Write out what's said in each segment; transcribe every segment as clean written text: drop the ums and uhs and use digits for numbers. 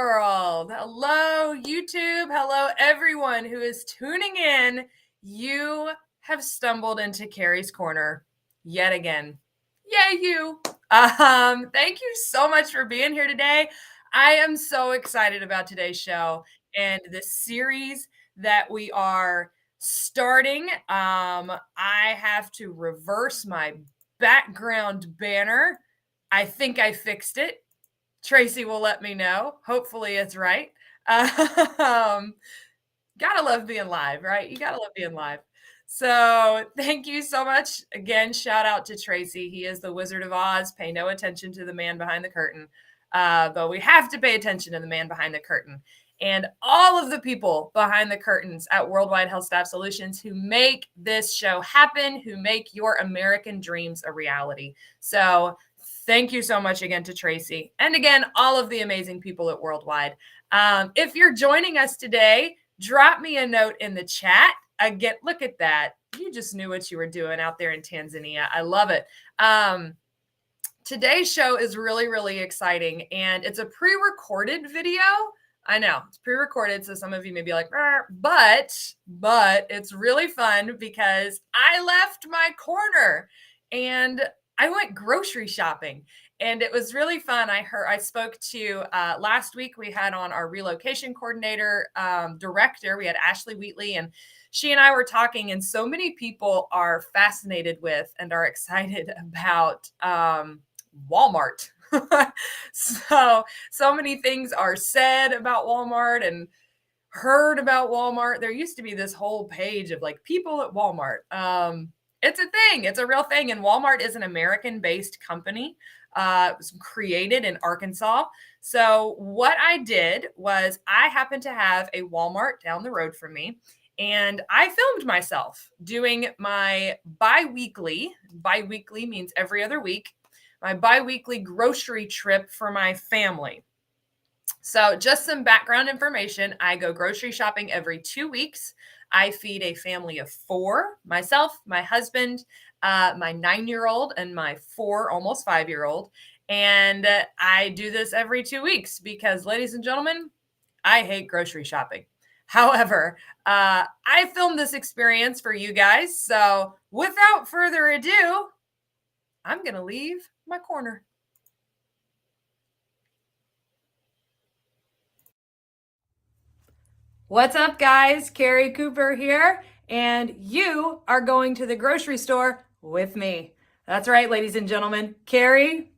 world. Hello, YouTube. Hello, everyone who is tuning in. You have stumbled into Kari's Corner yet again. Yay, you. Thank you so much for being here today. I am so excited about today's show and the series that we are starting. I have to reverse my background banner. I think I fixed it. Tracy will let me know. Hopefully it's right. Gotta love being live, right? You gotta love being live. So thank you so much. Again, shout out to Tracy. He is the Wizard of Oz. Pay no attention to the man behind the curtain. But we have to pay attention to the man behind the curtain. And all of the people behind the curtains at Worldwide HealthStaff Solutions who make this show happen, who make your American dreams a reality. So thank you so much again to Tracy. And again, all of the amazing people at Worldwide. If you're joining us today, drop me a note in the chat. Again, look at that. You just knew what you were doing out there in Tanzania. I love it. Today's show is really, really exciting. And it's a pre-recorded video. I know it's pre-recorded. So some of you may be like, but it's really fun because I left my corner and I went grocery shopping and it was really fun. I spoke to last week, we had on our relocation coordinator director. We had Ashley Wheatley and she and I were talking, and so many people are fascinated with and are excited about Walmart. So many things are said about Walmart and heard about Walmart. There used to be this whole page of like people at Walmart. It's a thing. It's a real thing. And Walmart is an American-based company. It was created in Arkansas. So what I did was I happened to have a Walmart down the road from me. And I filmed myself doing my bi-weekly means every other week, my bi-weekly grocery trip for my family. So just some background information. I go grocery shopping every 2 weeks. I feed a family of 4, myself, my husband, my 9-year-old, and my 4, almost 5-year-old. And I do this every 2 weeks because, ladies and gentlemen, I hate grocery shopping. However, I filmed this experience for you guys. So without further ado, I'm going to leave my corner. What's up, guys? Kari Cooper here, and you are going to the grocery store with me. That's right, ladies and gentlemen. Kari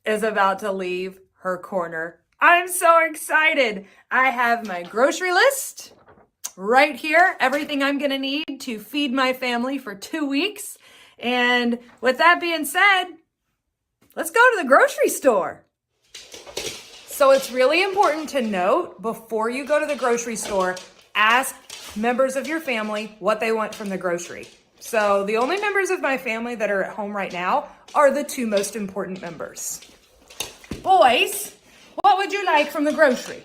is about to leave her corner. I'm so excited. I have my grocery list right here, everything I'm going to need to feed my family for 2 weeks. And with that being said, let's go to the grocery store. So it's really important to note before you go to the grocery store, ask members of your family what they want from the grocery. So the only members of my family that are at home right now are the 2 most important members. Boys, what would you like from the grocery?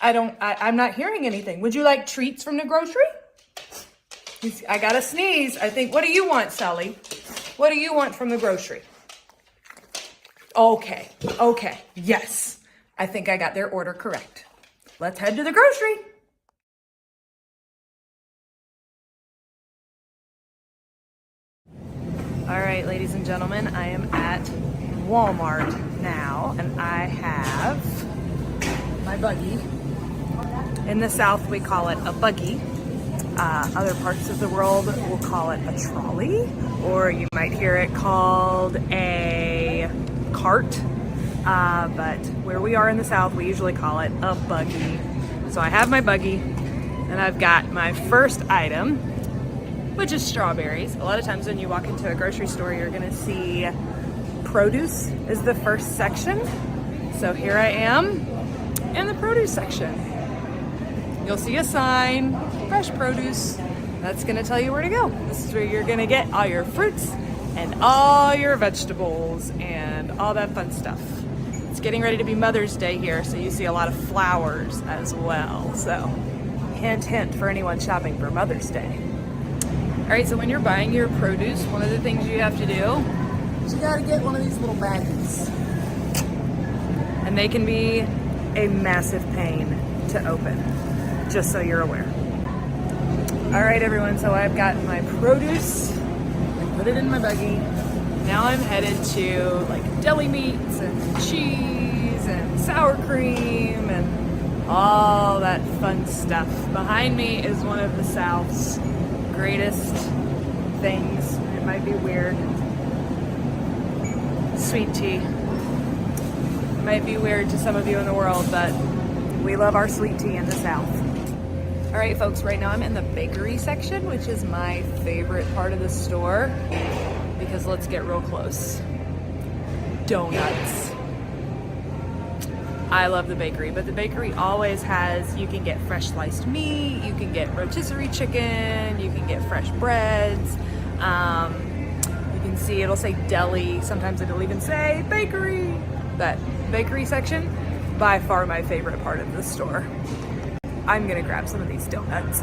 I'm not hearing anything. Would you like treats from the grocery? I got to sneeze. I think, what do you want, Sally? What do you want from the grocery? Okay, yes. I think I got their order correct. Let's head to the grocery. All right, ladies and gentlemen, I am at Walmart now, and I have my buggy. In the South, we call it a buggy. Other parts of the world will call it a trolley, or you might hear it called a cart. But where we are in the South, we usually call it a buggy. So I have my buggy, and I've got my first item, which is strawberries. A lot of times when you walk into a grocery store, you're gonna see produce is the first section. So here I am in the produce section. You'll see a sign, fresh produce. That's gonna tell you where to go. This is where you're gonna get all your fruits and all your vegetables and all that fun stuff. It's getting ready to be Mother's Day here, so you see a lot of flowers as well. So hint, hint for anyone shopping for Mother's Day. All right, so when you're buying your produce, one of the things you have to do is you gotta get one of these little baggies. And and they can be a massive pain to open, just so you're aware. All right, everyone, so I've got my produce, I put it in my buggy. Now I'm headed to like deli meats and cheese and sour cream and all that fun stuff. Behind me is one of the South's greatest things. It might be weird. Sweet tea. It might be weird to some of you in the world, but we love our sweet tea in the South. All right, folks, right now I'm in the bakery section, which is my favorite part of the store, because let's get real close. Donuts. I love the bakery, but the bakery always has, you can get fresh sliced meat, you can get rotisserie chicken, you can get fresh breads. You can see it'll say deli, sometimes it'll even say bakery. That bakery section, by far my favorite part of the store. I'm gonna grab some of these donuts.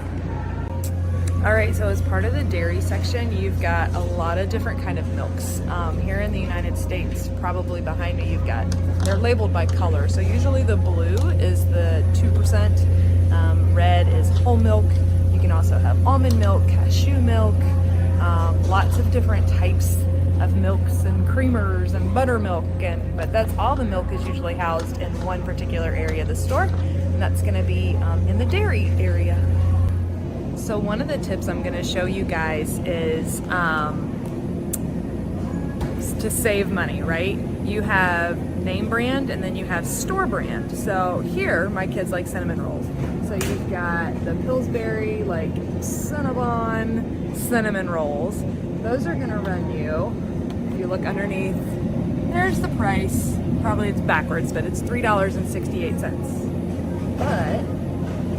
All right, so as part of the dairy section, you've got a lot of different kind of milks. Here in the United States, probably behind me, you've got, they're labeled by color. So usually the blue is the 2%, red is whole milk. You can also have almond milk, cashew milk, lots of different types of milks and creamers and buttermilk, but that's all the milk is usually housed in one particular area of the store, and that's gonna be in the dairy area. So one of the tips I'm gonna show you guys is to save money, right? You have name brand and then you have store brand. So here, my kids like cinnamon rolls. So you've got the Pillsbury, like Cinnabon cinnamon rolls. Those are gonna run you, if you look underneath, there's the price. Probably it's backwards, but it's $3.68. But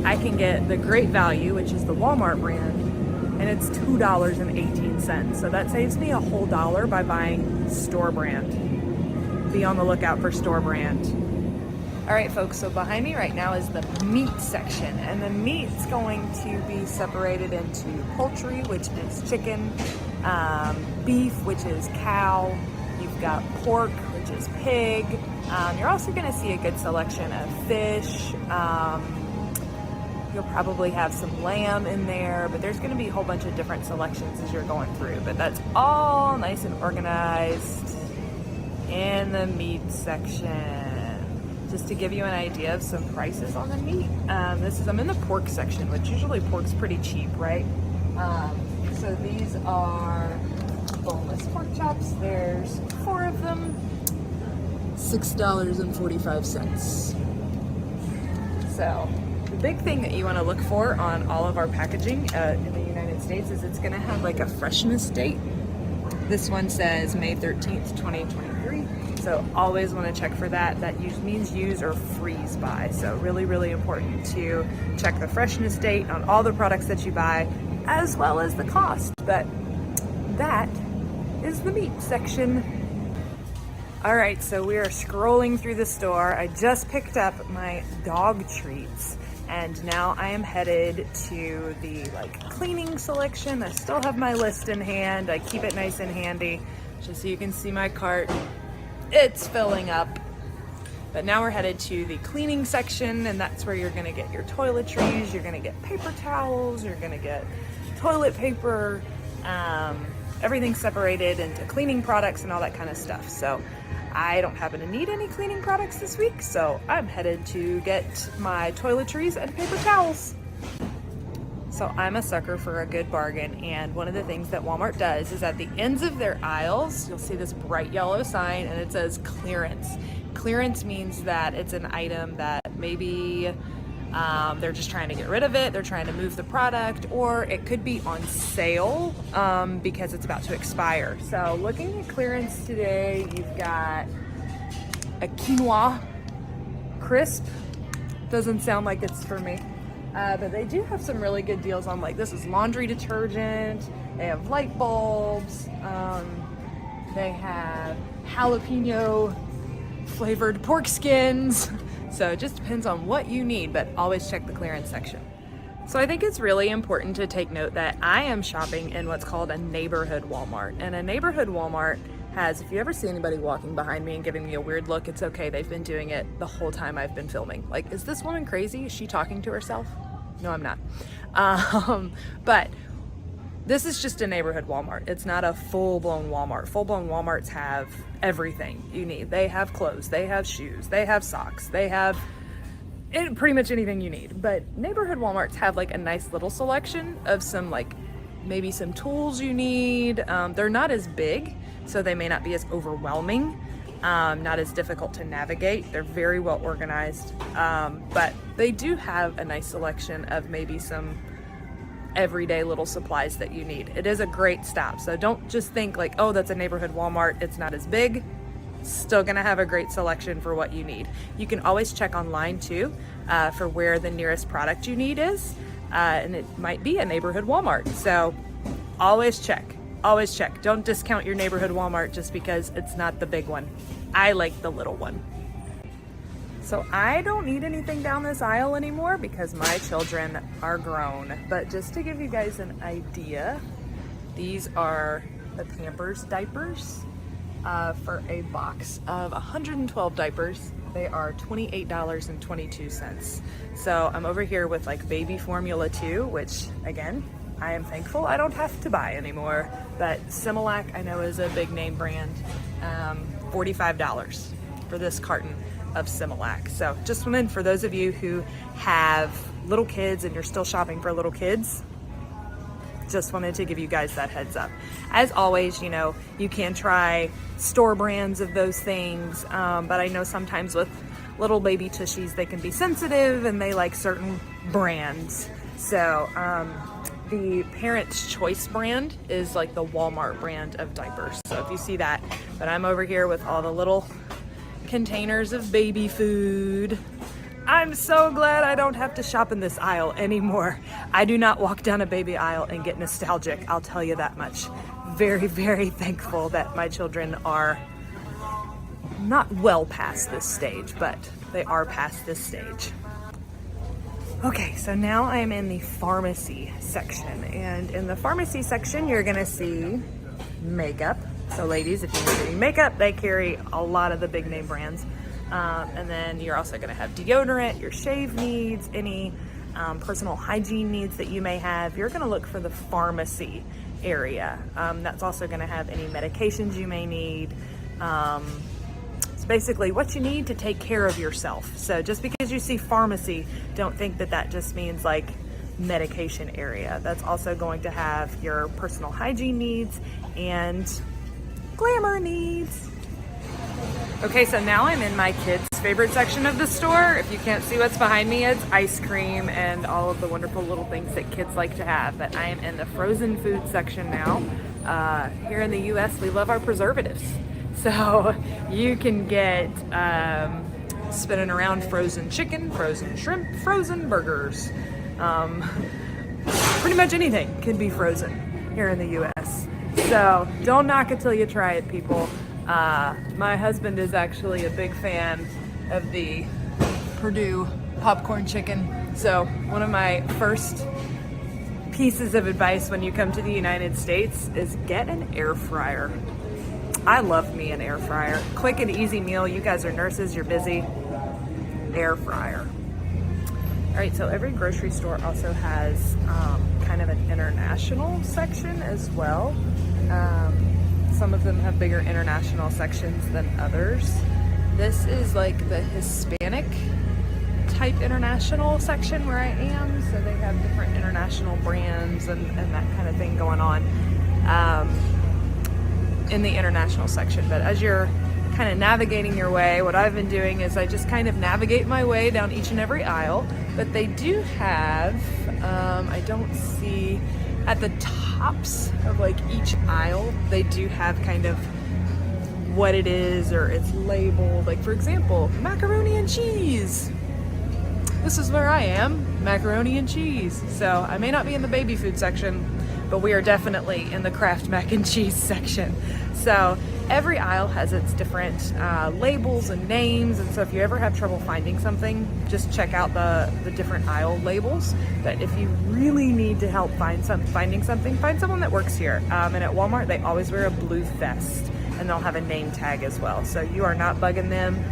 I can get the great value, which is the Wal-Mart brand, and it's $2.18. So that saves me a whole dollar by buying store brand. Be on the lookout for store brand. All right, folks, so behind me right now is the meat section, and the meat's going to be separated into poultry, which is chicken, beef, which is cow, you've got pork, which is pig. You're also gonna see a good selection of fish. You'll probably have some lamb in there, but there's gonna be a whole bunch of different selections as you're going through, but that's all nice and organized in the meat section. Just to give you an idea of some prices on the meat. I'm in the pork section, which usually pork's pretty cheap, right? So these are boneless pork chops. There's 4 of them, $6.45. So the big thing that you want to look for on all of our packaging in the United States is it's going to have like a freshness date. This one says May 13th, 2023. So always want to check for that. That means use or freeze by. So really, really important to check the freshness date on all the products that you buy, as well as the cost. But that is the meat section. All right, so we are scrolling through the store. I just picked up my dog treats, and now I am headed to the cleaning selection. I still have my list in hand. I keep it nice and handy, just so you can see my cart. It's filling up. But now we're headed to the cleaning section, and that's where you're gonna get your toiletries, you're gonna get paper towels, you're gonna get toilet paper, everything's separated into cleaning products and all that kind of stuff. So I don't happen to need any cleaning products this week, so I'm headed to get my toiletries and paper towels. So I'm a sucker for a good bargain, and one of the things that Walmart does is at the ends of their aisles, you'll see this bright yellow sign and it says clearance. Clearance means that it's an item that maybe they're just trying to get rid of it, they're trying to move the product, or it could be on sale because it's about to expire. So looking at clearance today, you've got a quinoa crisp. Doesn't sound like it's for me, but they do have some really good deals on, this is laundry detergent, they have light bulbs, they have jalapeno flavored pork skins. So it just depends on what you need, but always check the clearance section. So I think it's really important to take note that I am shopping in what's called a neighborhood Walmart. And a neighborhood Walmart has, if you ever see anybody walking behind me and giving me a weird look, it's okay. They've been doing it the whole time I've been filming. Like, is this woman crazy? Is she talking to herself? No, I'm not. But this is just a neighborhood Walmart. It's not a full-blown Walmart. Full-blown Walmarts have everything you need. They have clothes, they have shoes, they have socks, they have pretty much anything you need. But neighborhood Walmarts have like a nice little selection of some, like, maybe some tools you need. They're not as big, so they may not be as overwhelming, not as difficult to navigate. They're very well organized, but they do have a nice selection of maybe some everyday little supplies that you need. It is a great stop, so don't just think like, oh, that's a neighborhood Walmart, it's not as big. Still gonna have a great selection for what you need. You can always check online too for where the nearest product you need is, and it might be a neighborhood Walmart. So always check, always check. Don't discount your neighborhood Walmart just because it's not the big one. I like the little one. So I don't need anything down this aisle anymore because my children are grown. But just to give you guys an idea, these are the Pampers diapers for a box of 112 diapers. They are $28.22. So I'm over here with like baby formula too, which again, I am thankful I don't have to buy anymore. But Similac I know is a big name brand, $45 for this carton of Similac. So just wanted, for those of you who have little kids and you're still shopping for little kids, just wanted to give you guys that heads up. As always, you know, you can try store brands of those things, but I know sometimes with little baby tushies, they can be sensitive and they like certain brands. So the Parents' Choice brand is like the Walmart brand of diapers. So if you see that, but I'm over here with all the little containers of baby food. I'm so glad I don't have to shop in this aisle anymore. I do not walk down a baby aisle and get nostalgic, I'll tell you that much. Very, very thankful that my children are not well past this stage, but they are past this stage. Okay, so now I'm in the pharmacy section, and in the pharmacy section, you're gonna see makeup. So ladies, if you need any makeup, they carry a lot of the big name brands. And then you're also gonna have deodorant, your shave needs, any personal hygiene needs that you may have. You're gonna look for the pharmacy area. That's also gonna have any medications you may need. It's basically what you need to take care of yourself. So just because you see pharmacy, don't think that that just means like medication area. That's also going to have your personal hygiene needs and glamour needs. Okay, so now I'm in my kids' favorite section of the store. If you can't see what's behind me, it's ice cream and all of the wonderful little things that kids like to have. But I am in the frozen food section now. Here in the US, we love our preservatives. So you can get spinning around frozen chicken, frozen shrimp, frozen burgers. Pretty much anything can be frozen here in the US. So don't knock it till you try it, people. My husband is actually a big fan of the Purdue popcorn chicken. So one of my first pieces of advice when you come to the United States is get an air fryer. I love me an air fryer. Quick and easy meal. You guys are nurses, you're busy. Air fryer. All right, so every grocery store also has kind of an international section as well. Some of them have bigger international sections than others. This is like the Hispanic type international section where I am. So they have different international brands and that kind of thing going on in the international section. But as you're kind of navigating your way, what I've been doing is I just kind of navigate my way down each and every aisle. But they do have, I don't see at the tops of like each aisle, they do have kind of what it is or it's labeled. Like for example, macaroni and cheese. This is where I am, macaroni and cheese. So I may not be in the baby food section, but we are definitely in the Kraft mac and cheese section. So every aisle has its different labels and names, and so if you ever have trouble finding something, just check out the different aisle labels. But if you really need to help finding something, find someone that works here. And at Walmart, they always wear a blue vest. and they'll have a name tag as well. So you are not bugging them.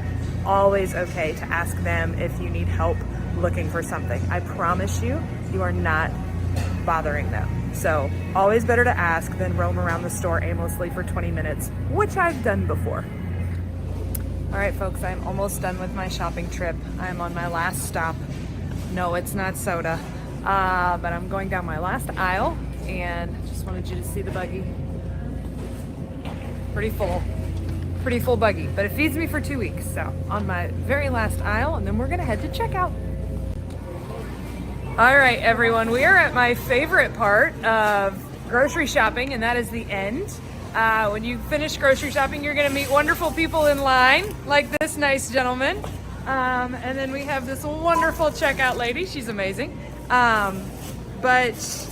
Always okay to ask them if you need help looking for something. I promise you, you are not bothering them. So always better to ask than roam around the store aimlessly for 20 minutes, which I've done before. All right, folks, I'm almost done with my shopping trip. I'm on my last stop. No, it's not soda, but I'm going down my last aisle, and just wanted you to see the buggy. Pretty full buggy, but it feeds me for 2 weeks. So on my very last aisle, and then we're gonna head to checkout. All right, everyone, we are at my favorite part of grocery shopping, and that is the end. When you finish grocery shopping, you're gonna meet wonderful people in line, like this nice gentleman. And then we have this wonderful checkout lady. She's amazing. But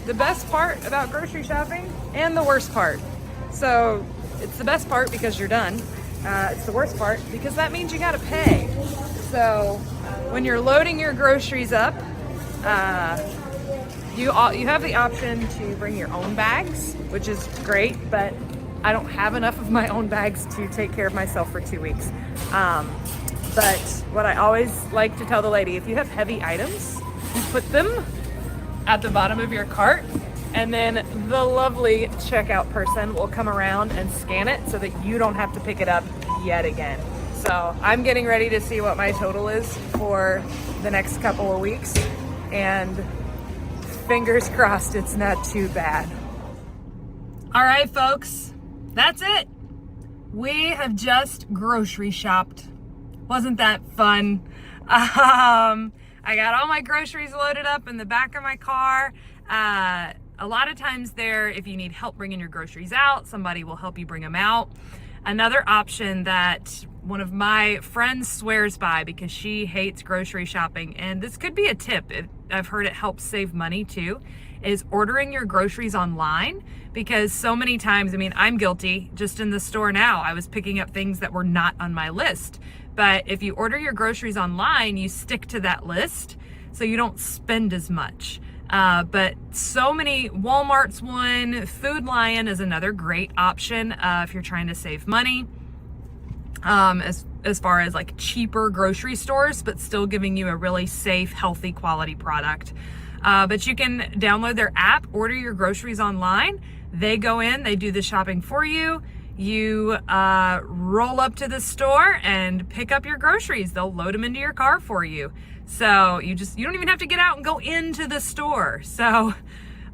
the best part about grocery shopping and the worst part. So it's the best part because you're done. It's the worst part because that means you gotta pay. So when you're loading your groceries up, you have the option to bring your own bags, which is great, but I don't have enough of my own bags to take care of myself for 2 weeks. But what I always like to tell the lady, if you have heavy items, you put them at the bottom of your cart, and then the lovely checkout person will come around and scan it so that you don't have to pick it up yet again. So I'm getting ready to see what my total is for the next couple of weeks, and fingers crossed it's not too bad. All right, folks, that's it. We have just grocery shopped. Wasn't that fun? I got all my groceries loaded up in the back of my car. A lot of times there, if you need help bringing your groceries out, somebody will help you bring them out. Another option that one of my friends swears by because she hates grocery shopping, and this could be a tip, I've heard it helps save money too, is ordering your groceries online. Because so many times, I mean, I'm guilty. Just in the store now, I was picking up things that were not on my list. But if you order your groceries online, you stick to that list so you don't spend as much. But so many, Wal-Mart's one, Food Lion is another great option if you're trying to save money. As far as like cheaper grocery stores, but still giving you a really safe, healthy, quality product. But you can download their app, order your groceries online. They go in, they do the shopping for you. You roll up to the store and pick up your groceries. They'll load them into your car for you. So you don't even have to get out and go into the store. So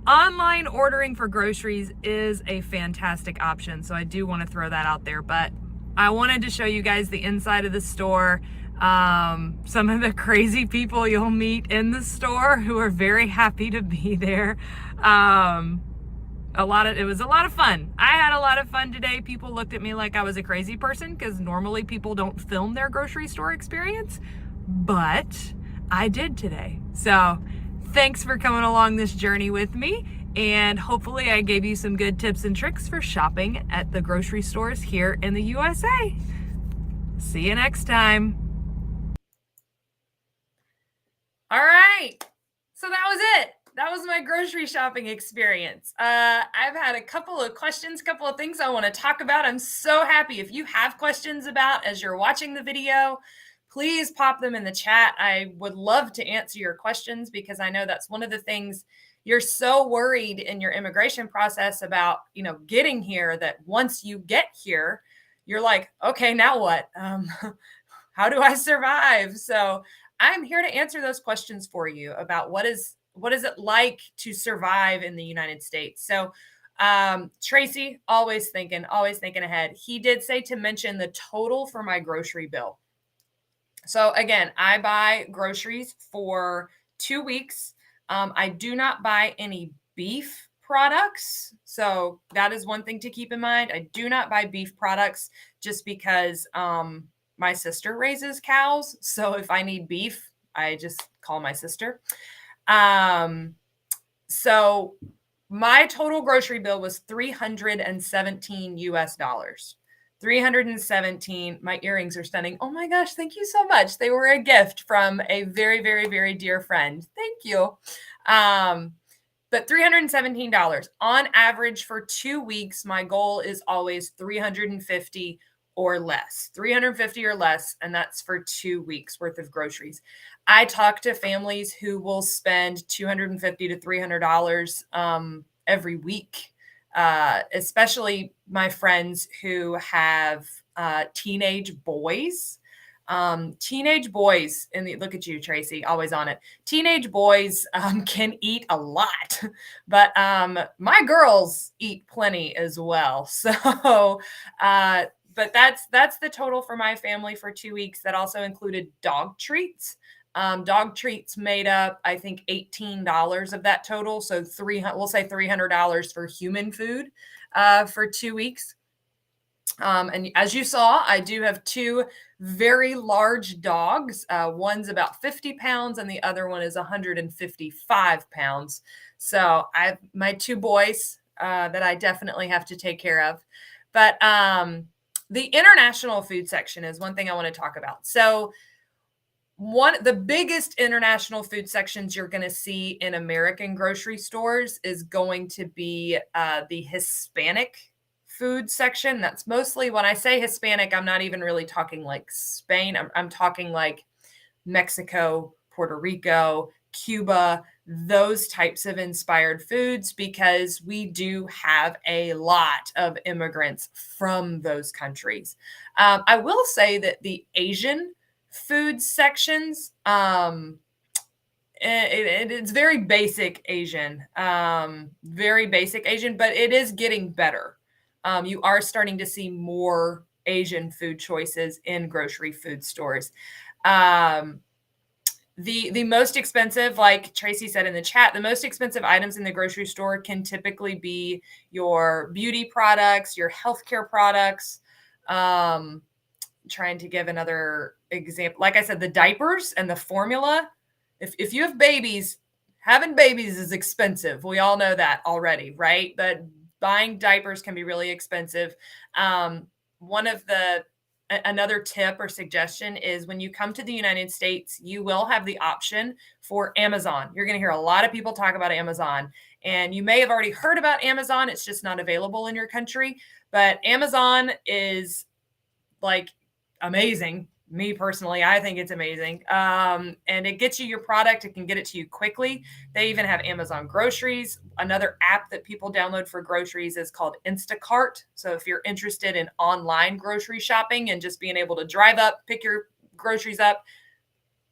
online ordering for groceries is a fantastic option. So I do want to throw that out there, but I wanted to show you guys the inside of the store. Some of the crazy people you'll meet in the store who are very happy to be there. It was a lot of fun. I had a lot of fun today. People looked at me like I was a crazy person because normally people don't film their grocery store experience, but I did today. So thanks for coming along this journey with me, and hopefully I gave you some good tips and tricks for shopping at the grocery stores here in the USA. See you next time. All right, so that was it. That was my grocery shopping experience. I've had a couple of questions, couple of things I want to talk about. I'm so happy. If you have questions about as you're watching the video, please pop them in the chat. I would love to answer your questions because I know that's one of the things you're so worried in your immigration process about, getting here, that once you get here, you're like, okay, now what? How do I survive? So I'm here to answer those questions for you about what is it like to survive in the United States. So Tracy, always thinking ahead. He did say to mention the total for my grocery bill. So again, I buy groceries for 2 weeks. I do not buy any beef products. So that is one thing to keep in mind. I do not buy beef products just because my sister raises cows. So if I need beef, I just call my sister. So my total grocery bill was $317 US. 317. My earrings are stunning. Oh my gosh, thank you so much. They were a gift from a very, very, very dear friend. Thank you. But $317 on average for 2 weeks. My goal is always 350 or less, 350 or less. And that's for 2 weeks worth of groceries. I talk to families who will spend $250 to $300 every week, especially my friends who have teenage boys. Teenage boys, look at you, Tracy, always on it. Teenage boys can eat a lot, but my girls eat plenty as well. So, but that's the total for my family for 2 weeks. That also included dog treats. Dog treats made up, I think, $18 of that total. So we'll say $300 for human food for 2 weeks. And as you saw, I do have two very large dogs. One's about 50 pounds and the other one is 155 pounds. So I have my two boys that I definitely have to take care of. But the international food section is one thing I want to talk about. So the biggest international food sections you're going to see in American grocery stores is going to be the Hispanic food section. That's mostly, when I say Hispanic, I'm not even really talking like Spain. I'm talking like Mexico, Puerto Rico, Cuba, those types of inspired foods, because we do have a lot of immigrants from those countries. I will say that the Asian food sections, it's very basic Asian, but it is getting better. You are starting to see more Asian food choices in grocery food stores. The most expensive, like Tracy said in the chat, the most expensive items in the grocery store can typically be your beauty products, your healthcare products. Trying to give another example, like I said, the diapers and the formula. If you have babies, having babies is expensive. We all know that already, right? But buying diapers can be really expensive. Another tip or suggestion is, when you come to the United States, you will have the option for Amazon. You're going to hear a lot of people talk about Amazon, and you may have already heard about Amazon. It's just not available in your country. But Amazon is like amazing. Me personally, I think it's amazing. And it gets you your product. It can get it to you quickly. They even have Amazon Groceries. Another app that people download for groceries is called Instacart. So if you're interested in online grocery shopping and just being able to drive up, pick your groceries up,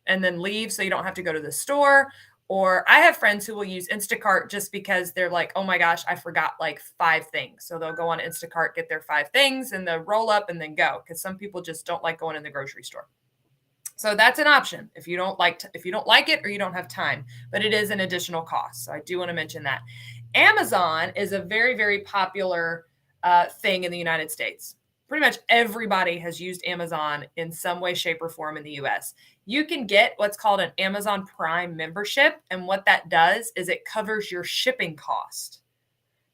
and then leave so you don't have to go to the store. Or I have friends who will use Instacart just because they're like, oh my gosh, I forgot like 5 things. So they'll go on Instacart, get their 5 things, and they'll roll up and then go, because some people just don't like going in the grocery store. So that's an option if you don't like it or you don't have time, but it is an additional cost. So I do want to mention that. Amazon is a very, very popular thing in the United States. Pretty much everybody has used Amazon in some way, shape, or form in the US. You can get what's called an Amazon Prime membership. And what that does is it covers your shipping cost.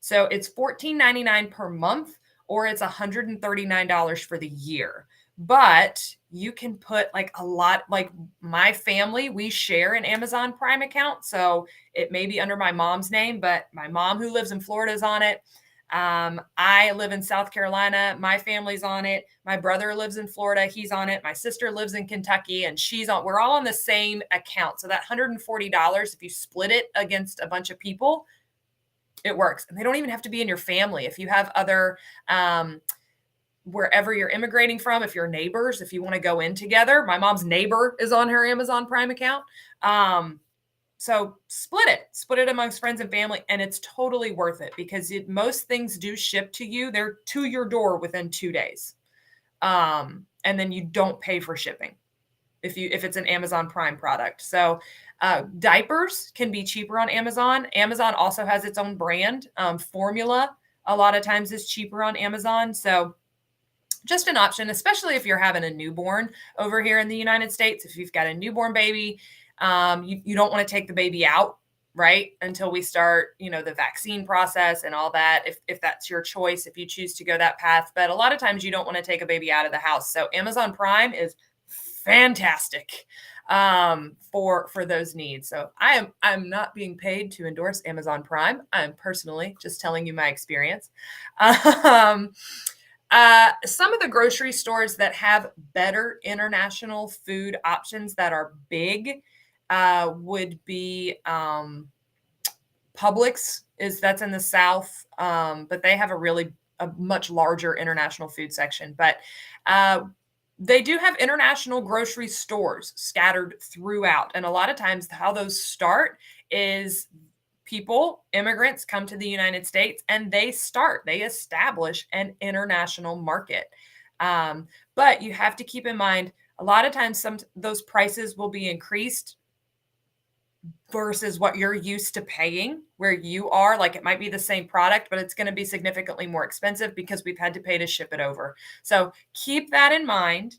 So it's $14.99 per month, or it's $139 for the year. But you can put like a lot, like my family, we share an Amazon Prime account. So it may be under my mom's name, but my mom, who lives in Florida, is on it. I live in South Carolina. My family's on it. My brother lives in Florida. He's on it. My sister lives in Kentucky and she's on. We're all on the same account. So that $140, if you split it against a bunch of people, it works. And they don't even have to be in your family. If you have other, wherever you're immigrating from, if you're neighbors, if you want to go in together, my mom's neighbor is on her Amazon Prime account. So split it amongst friends and family, and it's totally worth it, because most things do ship to you. They're to your door within 2 days. And then you don't pay for shipping if it's an Amazon Prime product. So diapers can be cheaper on Amazon. Amazon also has its own brand. Formula a lot of times is cheaper on Amazon. So just an option, especially if you're having a newborn over here in the United States. If you've got a newborn baby, you don't want to take the baby out, right, until we start, the vaccine process and all that, if that's your choice, if you choose to go that path. But a lot of times you don't want to take a baby out of the house. So Amazon Prime is fantastic. for those needs. So I'm not being paid to endorse Amazon Prime. I'm personally just telling you my experience. Um, some of the grocery stores that have better international food options that are big would be Publix. That's in the South, but they have a much larger international food section. But they do have international grocery stores scattered throughout. And a lot of times, how those start is immigrants come to the United States and they establish an international market. But you have to keep in mind, a lot of times, those prices will be increased versus what you're used to paying where you are. Like, it might be the same product, but it's going to be significantly more expensive because we've had to pay to ship it over. So keep that in mind.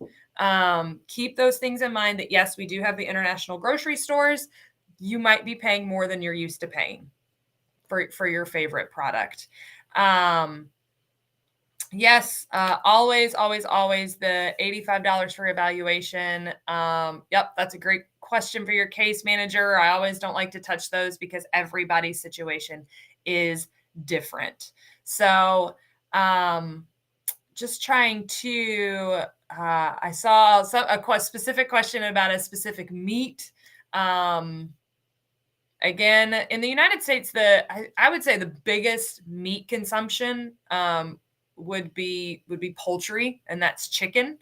Keep those things in mind, that yes, we do have the international grocery stores. You might be paying more than you're used to paying for your favorite product. Yes, always the $85 for evaluation. Yep, that's a great question for your case manager. I always don't like to touch those because everybody's situation is different. So just trying to, I saw a specific question about a specific meat. Again, in the United States, I would say the biggest meat consumption would be poultry, and that's chicken.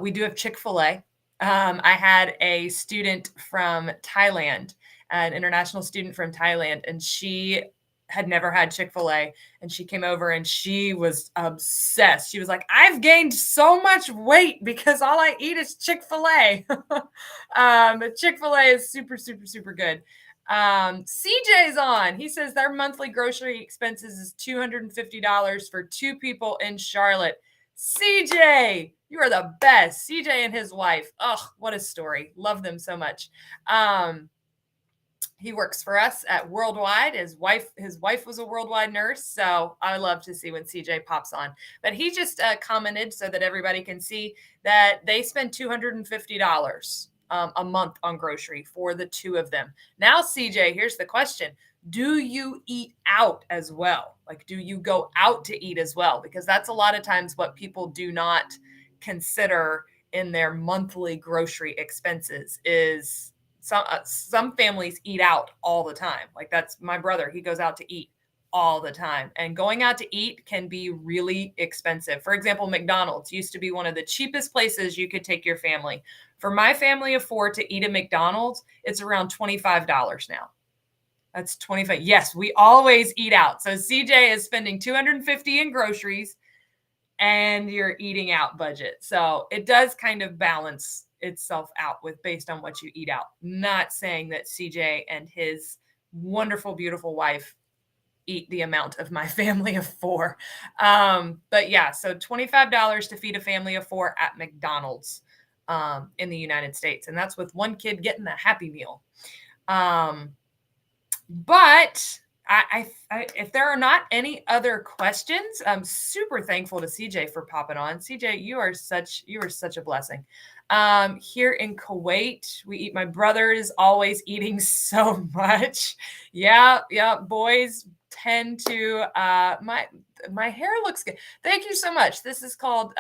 We do have Chick-fil-A. I had a student from Thailand, an international student from Thailand, and she had never had Chick-fil-A, and she came over and she was obsessed. She was like, I've gained so much weight because all I eat is Chick-fil-A. Chick-fil-A is super, super, super good. CJ's on. He says their monthly grocery expenses is $250 for 2 people in Charlotte. CJ, you are the best. CJ and his wife. Oh, what a story. Love them so much. He works for us at Worldwide. His wife was a Worldwide nurse. So I love to see when CJ pops on. But he just commented so that everybody can see that they spend $250 a month on grocery for the 2 of them. Now, CJ, here's the question. Do you eat out as well? Like, do you go out to eat as well? Because that's a lot of times what people do not consider in their monthly grocery expenses is some families eat out all the time. Like, that's my brother. He goes out to eat all the time. And going out to eat can be really expensive. For example, McDonald's used to be one of the cheapest places you could take your family. For my family of 4 to eat at McDonald's, it's around $25 now. That's 25. Yes, we always eat out. So CJ is spending $250 in groceries and your eating out budget. So it does kind of balance itself out based on what you eat out. Not saying that CJ and his wonderful, beautiful wife eat the amount of my family of 4. But yeah, so $25 to feed a family of 4 at McDonald's in the United States. And that's with one kid getting the Happy Meal. But if there are not any other questions, I'm super thankful to CJ for popping on. CJ, you are such a blessing. Here in Kuwait, my brother is always eating so much. Yeah. Boys tend to, my hair looks good. Thank you so much. This is called,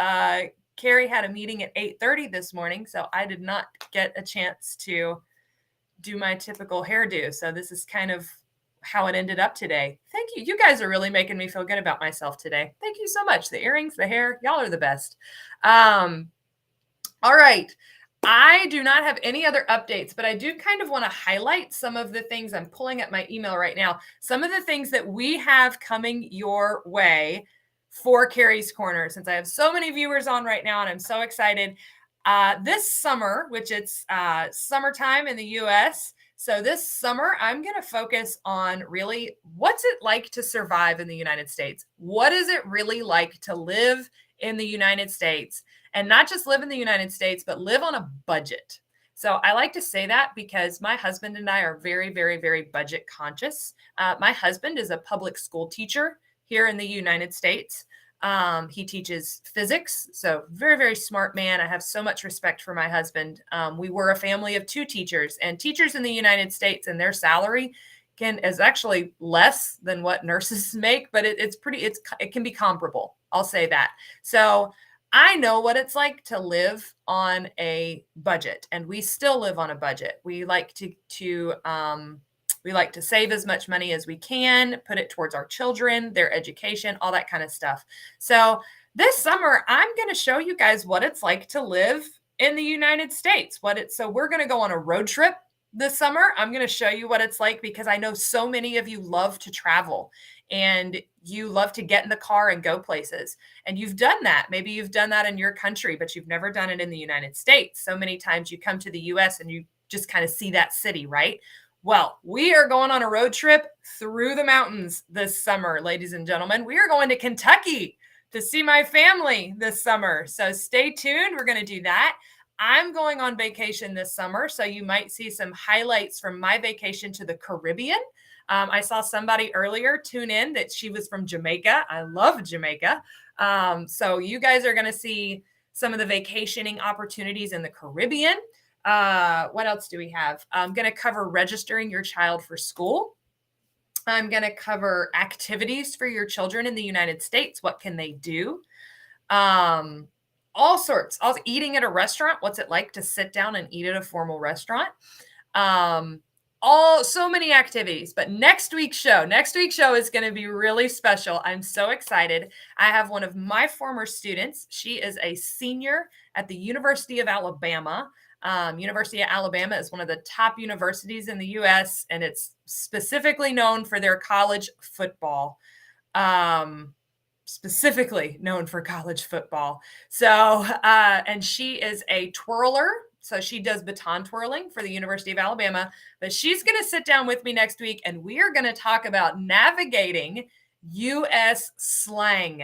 Kari had a meeting at 8:30 this morning, so I did not get a chance to do my typical hairdo. So this is kind of how it ended up today. Thank you. You guys are really making me feel good about myself today. Thank you so much. The earrings, the hair, y'all are the best. All right. I do not have any other updates, but I do kind of want to highlight some of the things. I'm pulling up my email right now. Some of the things that we have coming your way for Kari's Corner, since I have so many viewers on right now and I'm so excited. This summer, which it's summertime in the US. So this summer, I'm going to focus on really what's it like to survive in the United States? What is it really like to live in the United States? And not just live in the United States, but live on a budget. So I like to say that because my husband and I are very, very, very budget conscious. My husband is a public school teacher here in the United States. He teaches physics, so very, very smart man. I have so much respect for my husband. We were a family of 2 teachers, and teachers in the United States and their salary is actually less than what nurses make, but it can be comparable. I'll say that. So I know what it's like to live on a budget, and we still live on a budget. We like to save as much money as we can, put it towards our children, their education, all that kind of stuff. So this summer, I'm going to show you guys what it's like to live in the United States. So we're going to go on a road trip this summer. I'm going to show you what it's like because I know so many of you love to travel and you love to get in the car and go places. And you've done that. Maybe you've done that in your country, but you've never done it in the United States. So many times you come to the US and you just kind of see that city, right? Well, we are going on a road trip through the mountains this summer, ladies and gentlemen. We are going to Kentucky to see my family this summer. So stay tuned. We're going to do that. I'm going on vacation this summer, so you might see some highlights from my vacation to the Caribbean. I saw somebody earlier tune in that she was from Jamaica. I love Jamaica. So you guys are going to see some of the vacationing opportunities in the Caribbean. What else do we have? I'm going to cover registering your child for school. I'm going to cover activities for your children in the United States. What can they do? All sorts. Also, eating at a restaurant. What's it like to sit down and eat at a formal restaurant? So many activities. But next week's show is going to be really special. I'm so excited. I have one of my former students. She is a senior at the University of Alabama. University of Alabama is one of the top universities in the U.S., and it's specifically known for their college football. Specifically known for college football. So, and she is a twirler. So she does baton twirling for the University of Alabama, but she's going to sit down with me next week and we are going to talk about navigating U.S. slang.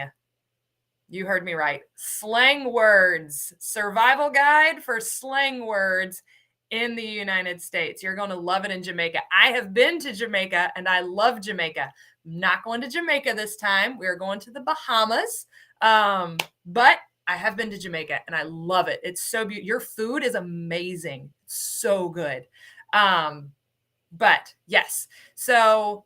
You heard me right. Slang words, survival guide for slang words in the United States. You're going to love it in Jamaica. I have been to Jamaica and I love Jamaica. I'm not going to Jamaica this time. We're going to the Bahamas. But I have been to Jamaica and I love it. It's so beautiful. Your food is amazing. So good. But yes, so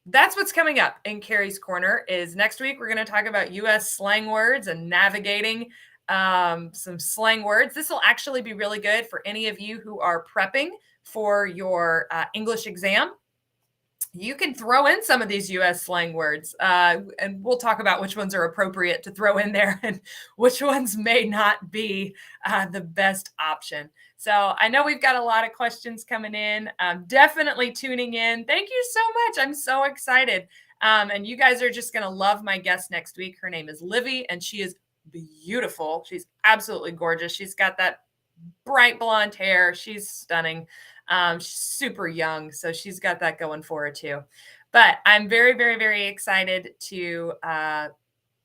that's what's coming up in Kari's Corner is next week. We're going to talk about U.S. slang words and navigating some slang words. This will actually be really good for any of you who are prepping for your English exam. You can throw in some of these U.S. slang words, and we'll talk about which ones are appropriate to throw in there and which ones may not be the best option. So I know we've got a lot of questions coming in. Definitely tuning in. Thank you so much. I'm so excited. And you guys are just going to love my guest next week. Her name is Livy, and she is beautiful. She's absolutely gorgeous. She's got that bright blonde hair. She's stunning. She's super young, so she's got that going for her too. But I'm very, very, very excited to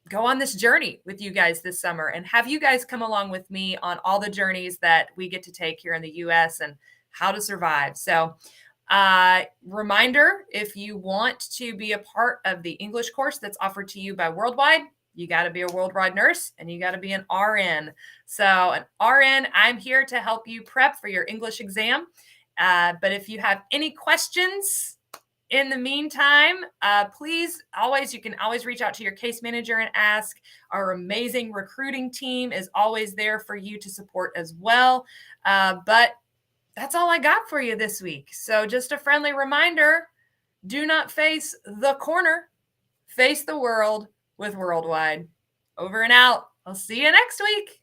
go on this journey with you guys this summer and have you guys come along with me on all the journeys that we get to take here in the U.S. and how to survive. So reminder, if you want to be a part of the English course that's offered to you by Worldwide, you got to be a worldwide nurse and you got to be an RN. So an RN, I'm here to help you prep for your English exam. But if you have any questions in the meantime, you can always reach out to your case manager and ask. Our amazing recruiting team is always there for you to support as well. But that's all I got for you this week. So just a friendly reminder, do not face the corner, face the world with Worldwide. Over and out. I'll see you next week.